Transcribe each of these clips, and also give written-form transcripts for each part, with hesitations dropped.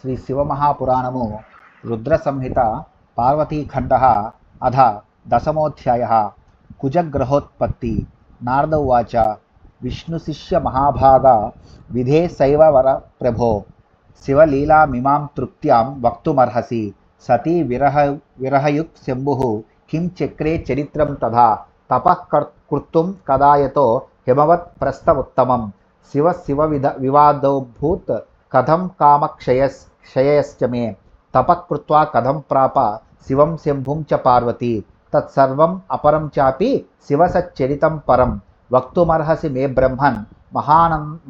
శ్రీ శివమహాపురాణము రుద్ర సంహిత పార్వతీఖండ అధ దశమోధ్యాయ కుజగ్రహోత్పత్తి. నారద ఉవాచ విష్ణుశిష్య మహాభాగ విధే శైవ వర ప్రభో శివలీలామిమాం తృప్త్యాం వక్తుమర్హసి సతీ విరహయుక్ శంభుః కిం చక్రే చరిత్రం తథా తపః కర్తుం కదాయతో హిమవత్ ప్రస్థముత్తమం శివ శివ వివాదోభూత్ కథం కామక్షయశ్చ మే తపః కృత్వా కథం ప్రాప శివం శంభుం చ పార్వతీ తత్సర్వం అపరం చాపి శివసచ్చరితం పరం వక్తుమర్హసి మే బ్రహ్మన్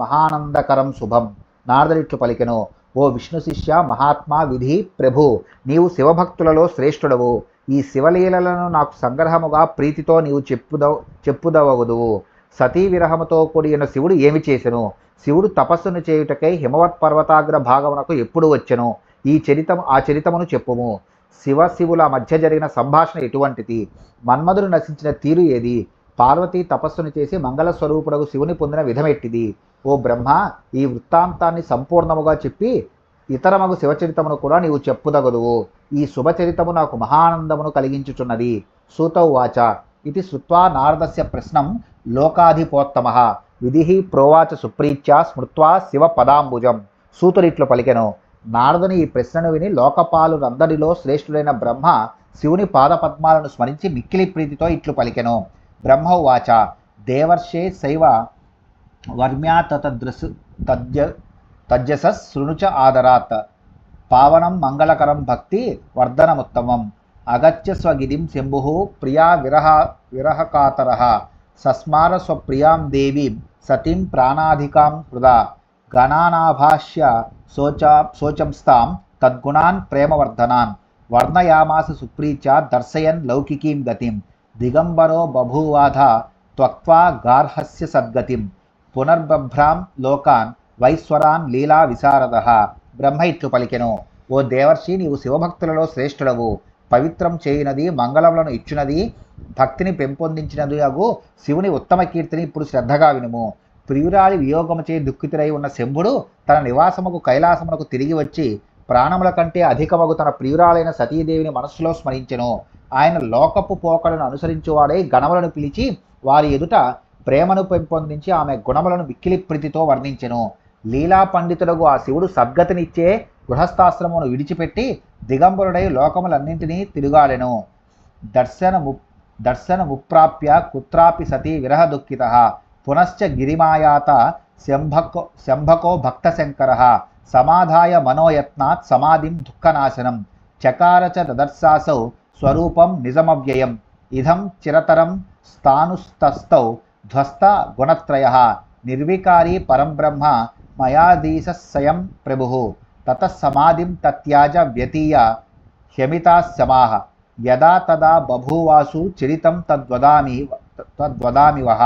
మహానందకరం శుభం. నారదుడిట్లు పలికెను, ఓ విష్ణు శిష్య మహాత్మా విధి ప్రభు, నీవు శివభక్తులలో శ్రేష్ఠుడవు. ఈ శివలీలలను నాకు సంగ్రహముగా ప్రీతితో నీవు చెప్పుదవగుదువు. సతీ విరహముతో కూడిన శివుడు ఏమి చేసెను? శివుడు తపస్సును చేయుటకై హిమవత్ పర్వతాగ్ర భాగమునకు ఎప్పుడు వచ్చెను? ఆ చరితమును చెప్పుము. శివుల మధ్య జరిగిన సంభాషణ ఎటువంటిది? మన్మధుడు నశించిన తీరు ఏది? పార్వతీ తపస్సును చేసి మంగళ స్వరూపుడకు శివుని పొందిన విధమెట్టిది? ఓ బ్రహ్మ, ఈ వృత్తాంతాన్ని సంపూర్ణముగా చెప్పి ఇతరమగు శివచరితమును కూడా నీవు చెప్పుదగదువు. ఈ శుభచరితము నాకు మహానందమును కలిగించుచున్నది. సూత ఉవాచ ఇది శ్రుత్వా నారదస్య ప్రశ్నం లోకాధిపోత్తమః విధిః ప్రోవాచ సుప్రీత్యా స్మృత్వా శివ పదాంబుజం. సూతుడిట్లు పలికెను, నారదుని ఈ ప్రశ్నను విని లోకపాలురందరిలో శ్రేష్ఠుడైన బ్రహ్మ శివుని పాదపద్మాలను స్మరించి మిక్కిలి ప్రీతితో ఇట్లు పలికెను. బ్రహ్మ ఉవాచ దేవర్షే శైవ వర్మ్యా తజ్జసస్ శృణుచ ఆదరాత్ పావనం మంగళకరం భక్తి వర్ధనముత్తమం అగత్య స్వగిరిం శంభుః ప్రియా విరహకాతరః సస్మార స్వప్రియాం దేవీం సతీం ప్రాణాధికాం హృదా గణానాభాష్య శోచంస్తాం తద్గుణాన్ ప్రేమవర్ధనాన్ వర్ణయామాస సుప్రీత్యా దర్శయన్ లౌకికీం గతిం దిగంబరో బభూవాధ త్వక్త్వా గార్హస్య సద్గతిం పునర్బభ్రాం లోకాన్ వైశ్వరాన్ లీలా విశారదః. బ్రహ్మ ఇట్లు పలికెను, ఓ దేవర్షి, నీవు శివభక్తులలో శ్రేష్ఠుడవు. పవిత్రం చేయునది, మంగళములను ఇచ్చునది, భక్తిని పెంపొందించినది అగు శివుని ఉత్తమ కీర్తిని ఇప్పుడు శ్రద్ధగా వినుము. ప్రియురాలి వియోగముచే దుఃఖితుడై ఉన్న శంభుడు తన నివాసముకు కైలాసమునకు తిరిగి వచ్చి ప్రాణముల కంటే అధికమగు తన ప్రియురాలైన సతీదేవిని మనస్సులో స్మరించెను. ఆయన లోకపు పోకడను అనుసరించువాడై గణములను పిలిచి వారి ఎదుట ప్రేమను పెంపొందించి ఆమె గుణములను మిక్కిలి ప్రీతితో వర్ణించెను. లీలా పండితులకు ఆ శివుడు సద్గతినిచ్చే గృహస్థాశ్రమును విడిచిపెట్టి దిగంబరుడై లోకములన్నింటినీ తిరుగాడెను. దర్శనముప్రాప్య కుత్రాపి సతీ విరహ దుఃఖితః పునశ్చ గిరిమాయాత శంభకో భక్తశంకరః సమాధాయ మనోయత్నాత్ సమాధిం దుఃఖనాశనం చకార చ దదర్శాసౌ స్వరూపం నిజమవ్యయం ఇదం చిరతరం స్థానుస్తస్థౌ ధ్వస్త గుణత్రయః నిర్వికారీ పరం బ్రహ్మ మయాధీశస్సయం ప్రభుః తతః సమాధిం తత్యాజ వ్యతీయ హ్యమితాస్సమాః యదా తదా బభూవాసు చరితం తద్వదామి వహ.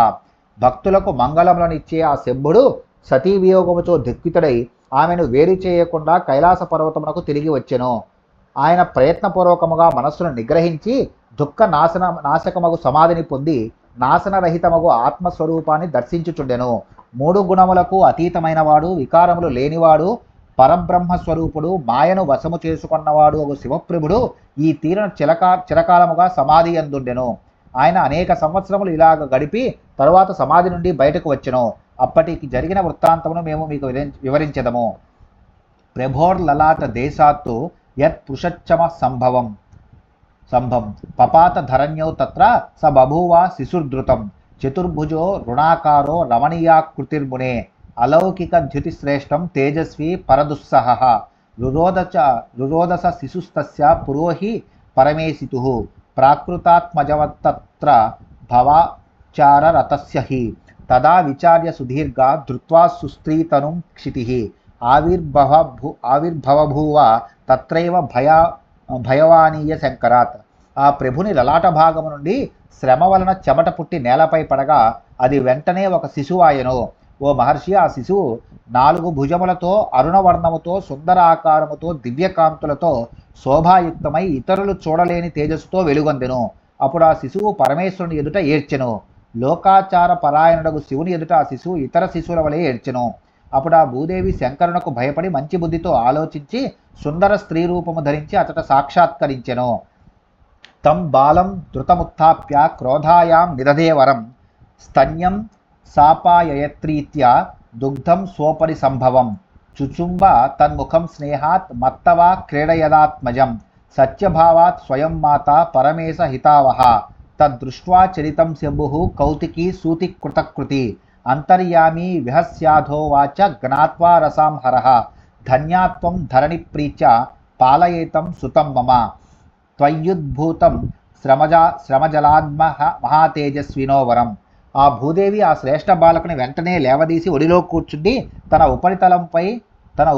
భక్తులకు మంగళములనిచ్చే ఆ శంభుడు సతీ వియోగముతో దుఃఖితుడై ఆమెను వేరు చేయకుండా కైలాస పర్వతమునకు తిరిగి వచ్చెను. ఆయన ప్రయత్నపూర్వకముగా మనస్సును నిగ్రహించి దుఃఖ నాశకమగు సమాధిని పొంది నాశనరహితమగు ఆత్మస్వరూపాన్ని దర్శించుచుండెను. మూడు గుణములకు అతీతమైన వాడు, వికారములు లేనివాడు, పరబ్రహ్మస్వరూపుడు, మాయను వశము చేసుకున్నవాడు ఒక శివప్రభుడు ఈ తీరను చిరకాలముగా సమాధి అందుండెను. ఆయన అనేక సంవత్సరములు ఇలాగ గడిపి తరువాత సమాధి నుండి బయటకు వచ్చెను. అప్పటికి జరిగిన వృత్తాంతమును మేము మీకు వివరించెదము. ప్రభోర్లలాట దేశాత్తు యత్ పుషచ్చమ సంభవం పపాత ధరణ్యౌ తత్ర స బభూవ శిశుర్ధృతం చతుర్భుజో రుణాకారో రమణీయాకృతిర్మునే అలౌకిక ధ్యుతిశ్రేష్టం తేజస్వి పరదుస్సహః రురోదస శిశుస్తస్య పురోహి పరమేశితుః ప్రాకృతాత్మజవత్తత్ర భవాచారరతస్య హి తదా విచార్య సుదీర్ఘ ధృత్వా సుస్త్రీతనుం క్షితిః ఆవిర్భవభూవ తత్రైవ భయవానీయ శంకరాత్. ఆ ప్రభుని లలాట భాగము నుండి శ్రమ వలన చెమట పుట్టి నేలపై పడగా అది వెంటనే ఒక శిశువాయను. ఓ మహర్షి, ఆ శిశువు 4 భుజములతో, అరుణవర్ణముతో, సుందర ఆకారముతో, దివ్యకాంతులతో శోభాయుక్తమై ఇతరులు చూడలేని తేజస్సుతో వెలుగొందెను. అప్పుడు ఆ శిశువు పరమేశ్వరుని ఎదుట ఏడ్చెను. లోకాచార పరాయణుడగు శివుని ఎదుట ఆ శిశువు ఇతర శిశువుల వలె ఏడ్చెను. అప్పుడు ఆ భూదేవి శంకరునకు భయపడి మంచి బుద్ధితో ఆలోచించి సుందర స్త్రీ రూపము ధరించి అతట సాక్షాత్కరించెను. తం బాలం ధృతముత్థాప్య క్రోధాయాం నిదధేవరం స్తన్యం సాపాయయత్రీత్యా దుగ్ధం స్వోపరి సంభవం చుచుంబ తన్ముఖం స్నేహాత్ మత్తవా క్రీడయదాత్మజం సత్యభావాత్ స్వయం మాత పరమేశ హితావహ తద్దృష్ట్వా చరితం శంభుః కౌతికీ సూతి కృతకృతి అంతర్యామి విహస్యాధోవాచ జ్ఞాత్వా రసాం హరః ధన్యాత్వం ధరణి ప్రీత్య పాలయేతం సుతం మమ త్వయ్యుద్భూతం శ్రమజలాద్మహ మహాతేజస్వినో వరం. ఆ భూదేవి ఆ శ్రేష్ఠ బాలకుని వెంటనే లేవదీసి ఒడిలో కూర్చుండి తన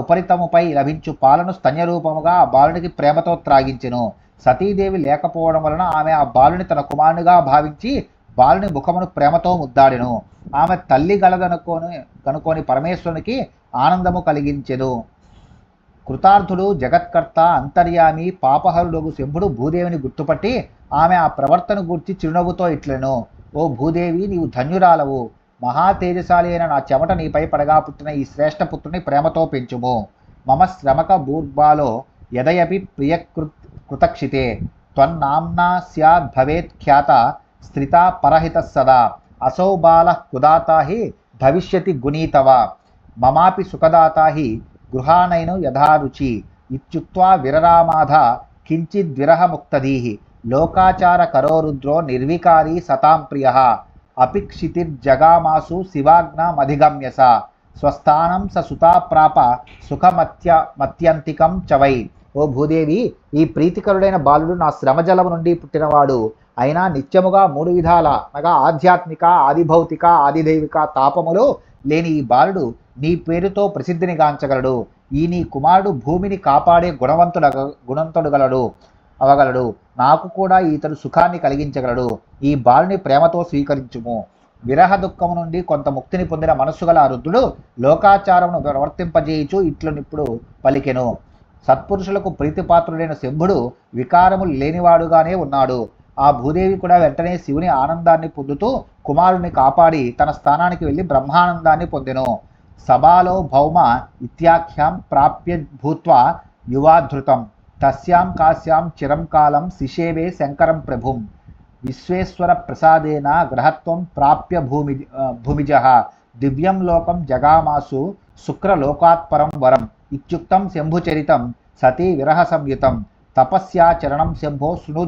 ఉపరితముపై లభించు పాలను స్తన్యరూపముగా ఆ బాలునికి ప్రేమతో త్రాగించెను. సతీదేవి లేకపోవడం వలన ఆమె ఆ బాలుని తన కుమారునిగా భావించి బాలుని ముఖమును ప్రేమతో ముద్దాడెను. ఆమె తల్లి కనుకొని పరమేశ్వరునికి ఆనందము కలిగించెను. కృతార్థుడు జగత్కర్త అంతర్యామి పాపహరుడు శంభుడు భూదేవిని గుర్తుపట్టి ఆమె ఆ ప్రవర్తన గూర్చి చిరునవ్వుతో ఇట్లెను. ఓ భూదేవి, నీవు ధన్యురాలవు. మహా తేజశాలి అయిన నా చెమట నీపై పడగా పుట్టిన ఈ శ్రేష్ఠ పుత్రుని ప్రేమతో పెంచుము. మమ శ్రమక బూర్బాలో యదయపి ప్రియకృతక్షితే త్వన్నామ్నా స్యాద్ భవేత్ ఖ్యాత స్థితా పరహిత సదా అసౌ బాల కుదాతా హి భవిష్యతి గుణీతవ మమాపి సుఖదాతా హి గృహానైను యథారుచి ఇత్యుక్త్వా విరరామాధ కించిద్విరహముక్తధీః లోకాచార కరో రుద్రో నిర్వికారీ సతాం ప్రియః అపిక్షితిర్జగామాసు శివాజ్ఞమధిగమ్యస స్వస్థానం స సుతా ప్రాప సుఖమత్యంతికం చవై. ఓ భూదేవి, ఈ ప్రీతికరుడైన బాలుడు నా శ్రమజలము నుండి పుట్టినవాడు. అయినా నిత్యముగా 3 విధాల అనగా ఆధ్యాత్మిక, ఆదిభౌతిక, ఆదిదైవిక తాపములు లేని ఈ బాలుడు నీ పేరుతో ప్రసిద్ధిని గాంచగలడు. ఈ నీ కుమారుడు భూమిని కాపాడే గుణవంతుడు అవగలడు. నాకు కూడా ఈతడు సుఖాన్ని కలిగించగలడు. ఈ బాలుని ప్రేమతో స్వీకరించుము. విరహ దుఃఖము నుండి కొంత ముక్తిని పొందిన మనస్సు గల రుద్రుడు లోకాచారమును ప్రవర్తింపజేయుచు ఇట్లనిప్పుడు పలికెను. సత్పురుషులకు ప్రీతిపాత్రుడైన శంభుడు వికారములు లేనివాడుగానే ఉన్నాడు. ఆ భూదేవి కూడా వెంటనే శివుని ఆనందాన్ని పొందుతూ కుమారుని కాపాడి తన స్థానానికి వెళ్ళి బ్రహ్మానందాన్ని పొందెను. సభాలో భౌమ ఇత్యాఖ్యాం ప్రాప్య భూత్వా యువాధృతం తస్యాం కాశ్యాం చిరం కాలం శిషేవే శంకరం ప్రభుం విశ్వేశ్వర ప్రసాదేన గ్రహత్వం ప్రాప్య భూమిజః దివ్యం లోకం జగామాసు శుక్రలోకాత్పరం వరం ఇత్యుక్తం శంభుచరితం సతీ విరహ సంయుతం తపస్యాచరణం శంభో శృణు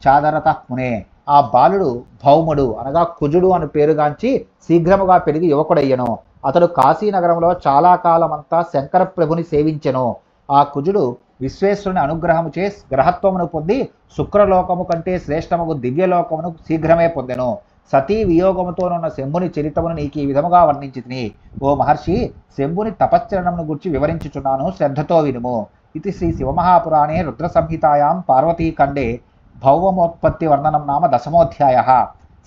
చాదరత మునే. ఆ బాలుడు భౌముడు అనగా కుజుడు అని పేరుగాంచి శీఘ్రముగా పెరిగి యువకుడయ్యను. అతడు కాశీనగరంలో చాలా కాలమంతా శంకర ప్రభుని సేవించెను. ఆ కుజుడు విశ్వేశ్వరుని అనుగ్రహము చే గ్రహత్వమును పొంది శుక్రలోకము కంటే శ్రేష్టముగు దివ్యలోకమును శీఘ్రమే పొందెను. సతీ వియోగముతోనున్న శంభుని చరితమును నీకు ఈ విధముగా వర్ణించితిని. ఓ మహర్షి, శంభుని తపశ్చరణమును గురించి వివరించుచున్నాను, శ్రద్ధతో వినుము. ఇది శ్రీ శివమహాపురాణే రుద్ర సంహితాయాం పార్వతీఖండే భౌమోత్పత్తి వర్ణనం నామ 10వ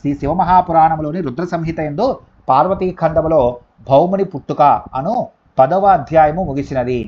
శ్రీ శివమహాపురాణములోని రుద్ర సంహిత యందు పార్వతీఖండములో భౌముని పుట్టుక అను 10వ అధ్యాయము ముగిసినది.